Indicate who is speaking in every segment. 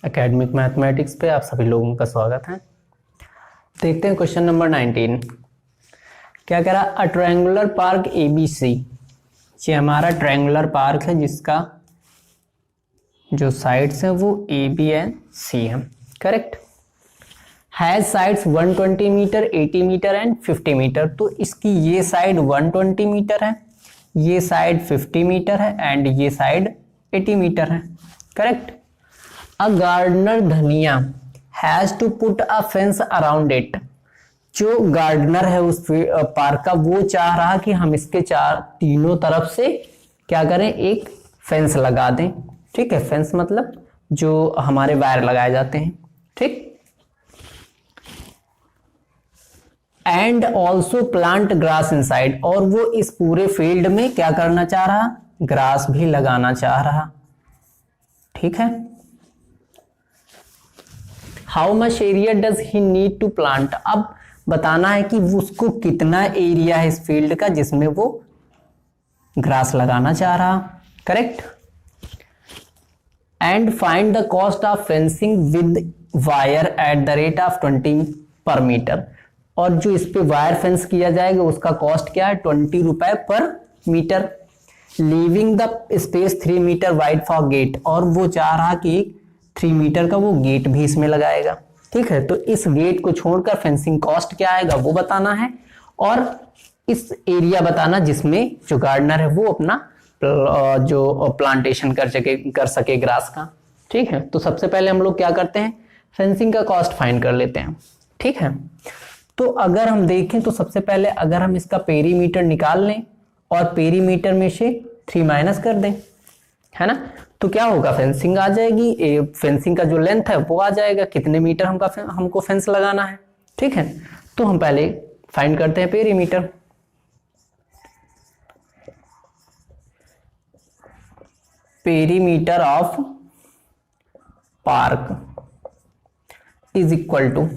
Speaker 1: Academic mathematics पे आप सभी लोगों का स्वागत है। देखते हैं क्वेश्चन नंबर 19। क्या कह रहा, अ ट्रायंगुलर पार्क ABC। ये हमारा ट्रायंगुलर पार्क है जिसका जो साइड्स हैं वो AB एंड C है, correct. Has sides 120 metre, 80 metre and 50 metre. तो इसकी ये साइड 120 मीटर है, ये साइड 50 मीटर है एंड ये साइड 80 मीटर है, correct. A gardener Dhania has to put a fence around it. जो गार्डनर है उस पार्क का, वो चाह रहा कि हम इसके तीनों तरफ से क्या करें, एक फेंस लगा दें। ठीक है, फेंस मतलब जो हमारे वायर लगाए जाते हैं, ठीक। And also plant grass inside, और वो इस पूरे फील्ड में क्या करना चाह रहा, ग्रास भी लगाना चाह रहा, ठीक है। How much area does he need to plant. अब बताना है कि उसको कितना एरिया है इस फील्ड का जिसमें वो ग्रास लगाना चाह रहा, correct. And find the cost of fencing with wire at the rate of 20 पर मीटर। और जो इस पे वायर फेंस किया जाएगा उसका कॉस्ट क्या है, 20 रुपए per metre. Leaving the space 3 metre wide for gate, और वो चाह रहा कि 3 मीटर का वो गेट भी इसमें लगाएगा, ठीक है। तो इस गेट को छोड़कर फेंसिंग कॉस्ट क्या आएगा वो बताना है, और इस एरिया बताना जिसमें जो गार्डनर है वो अपना जो प्लांटेशन कर सके ग्रास का, ठीक है। तो सबसे पहले हम लोग क्या करते हैं, फेंसिंग का कॉस्ट फाइंड कर लेते हैं, ठीक है। तो अगर हम देखें तो सबसे पहले अगर हम इसका पेरीमीटर निकाल लें और पेरीमीटर में से 3 माइनस कर दें, है ना, तो क्या होगा, फेंसिंग आ जाएगी। फेंसिंग का जो लेंथ है वो आ जाएगा, कितने मीटर हमको फेंस लगाना है, ठीक है। तो हम पहले फाइंड करते हैं perimeter. Perimeter of park is equal to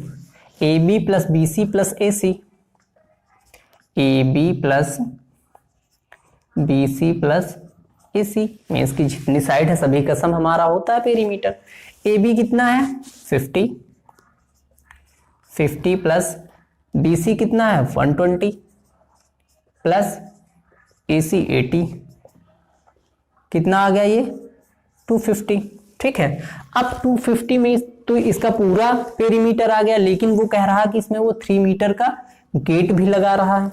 Speaker 1: AB plus BC plus AC। AB plus BC plus AC means की जितनी साइड है सभी का सम हमारा होता है पेरीमीटर। AB कितना है 50 प्लस BC कितना है 120 प्लस AC 80, कितना आ गया ये 250, ठीक है। अब 250 में तो इसका पूरा पेरीमीटर आ गया, लेकिन वो कह रहा कि इसमें वो 3 मीटर का गेट भी लगा रहा है।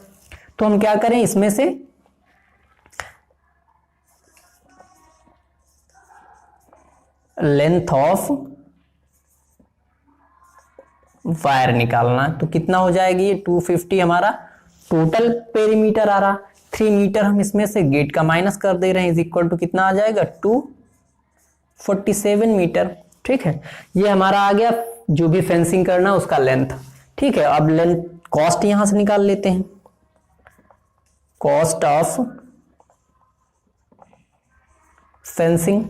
Speaker 1: तो हम क्या करें, इसमें से लेंथ ऑफ वायर निकालना। तो कितना हो जाएगी ये 250 हमारा टोटल पेरीमीटर आ रहा, 3 मीटर हम इसमें से गेट का माइनस कर दे रहे हैं, इज इक्वल टू कितना आ जाएगा 247 मीटर, ठीक है। ये हमारा आ गया जो भी फेंसिंग करना उसका लेंथ, ठीक है। अब लेंथ कॉस्ट यहां से निकाल लेते हैं। कॉस्ट ऑफ फेंसिंग,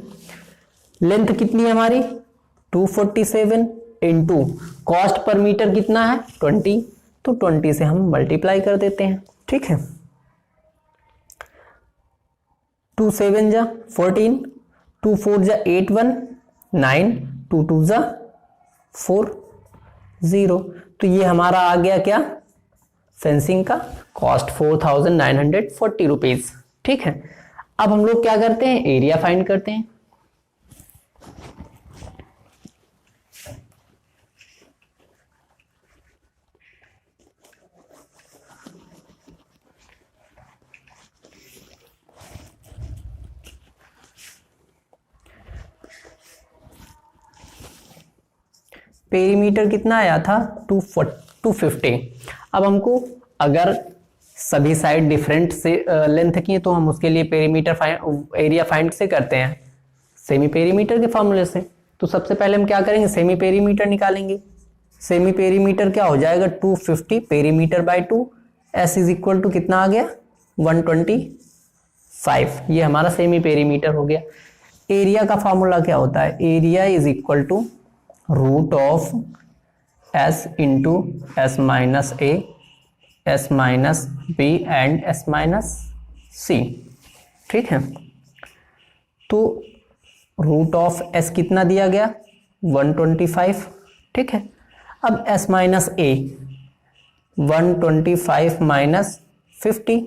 Speaker 1: लेंथ कितनी है हमारी 247 इंटू कॉस्ट पर मीटर कितना है 20, तो 20 से हम मल्टीप्लाई कर देते हैं, ठीक है। 2 7 जा 14, 2 4 जा 8 1 9, 2 2 जा 4 0। तो ये हमारा आ गया क्या, फेंसिंग का कॉस्ट 4940 रुपीज, ठीक है। अब हम लोग क्या करते हैं, एरिया फाइंड करते हैं। पेरीमीटर कितना आया था 250। अब हमको अगर सभी साइड डिफरेंट से लेंथ की है तो हम उसके लिए पेरीमीटर एरिया फाइंड से करते हैं सेमी पेरीमीटर के फॉर्मूले से। तो सबसे पहले हम क्या करेंगे, सेमी पेरीमीटर निकालेंगे। सेमी पेरीमीटर क्या हो जाएगा 250 perimeter by 2, S is equal to कितना आ गया 125। ये हमारा सेमी पेरीमीटर हो गया। एरिया का फॉर्मूला क्या होता है, area is equal to root of S into S minus A, S minus B and S minus C, ठीक है। तो रूट ऑफ S कितना दिया गया 125, ठीक है। अब s minus A 125 minus 50,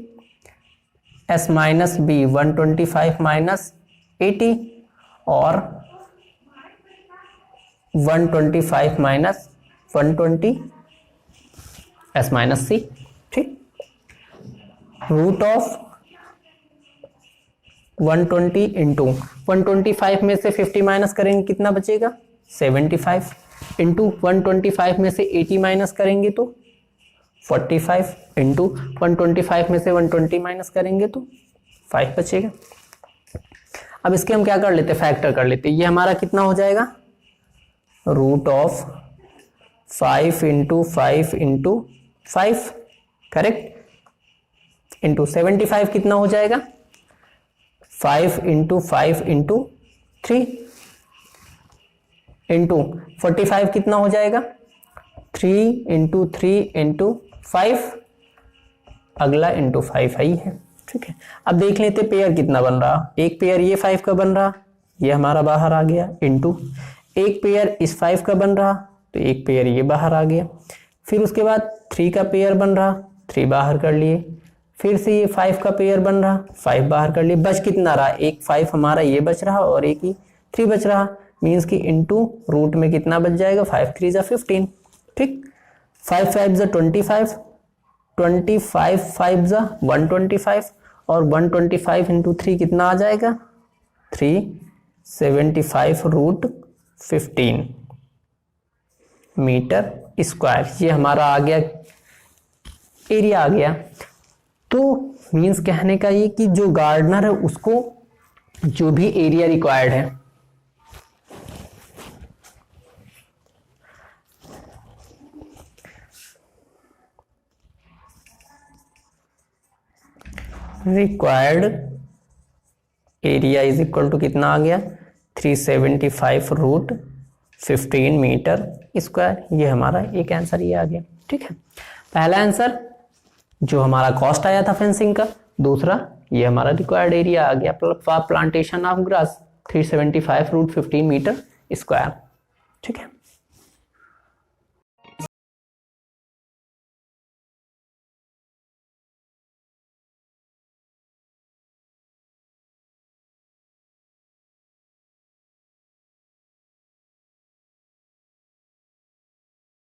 Speaker 1: s minus B 125 minus 80 और 125 माइनस 120 s माइनस सी, ठीक। रूट ऑफ 120 इंटू 125 में से 50 माइनस करेंगे कितना बचेगा 75, इंटू 125 में से 80 माइनस करेंगे तो 45, इंटू 125 में से 120 माइनस करेंगे तो 5 बचेगा। अब इसके हम क्या कर लेते, फैक्टर कर लेते। ये हमारा कितना हो जाएगा, root of 5 into 5 into 5, correct, into 75 कितना हो जाएगा 5 इंटू 5 इंटू 3, इंटू 45 कितना हो जाएगा 3 इंटू 3 इंटू 5, अगला इंटू 5 ही है, ठीक है। अब देख लेते पेयर कितना बन रहा, एक पेयर ये 5 का बन रहा, ये हमारा बाहर आ गया, इंटू एक पेयर इस 5 का बन रहा तो एक पेयर ये बाहर आ गया, फिर उसके बाद 3 का पेयर बन रहा, 3 बाहर कर लिए, फिर से ये 5 का पेयर बन रहा, 5 बाहर कर लिए, बच कितना रहा, एक 5 हमारा ये बच रहा और एक ही 3 बच रहा, मीन्स कि इंटू रूट में कितना बच जाएगा 5 3 जा 15, ठीक। 5 5 जा 25, 25 5 जा 125 और 125 इंटू 3 कितना आ जाएगा 375 रूट 15 मीटर स्क्वायर। ये हमारा आ गया एरिया आ गया। तो मीन्स कहने का ये कि जो गार्डनर है उसको जो भी एरिया रिक्वायर्ड है एरिया इज इक्वल टू कितना आ गया 375 रूट 15 मीटर स्क्वायर। ये हमारा एक आंसर ये आ गया, ठीक है। पहला आंसर जो हमारा कॉस्ट आया था फेंसिंग का, दूसरा ये हमारा रिक्वायर्ड एरिया आ गया plantation of grass 375 root 15 metre square, ठीक है।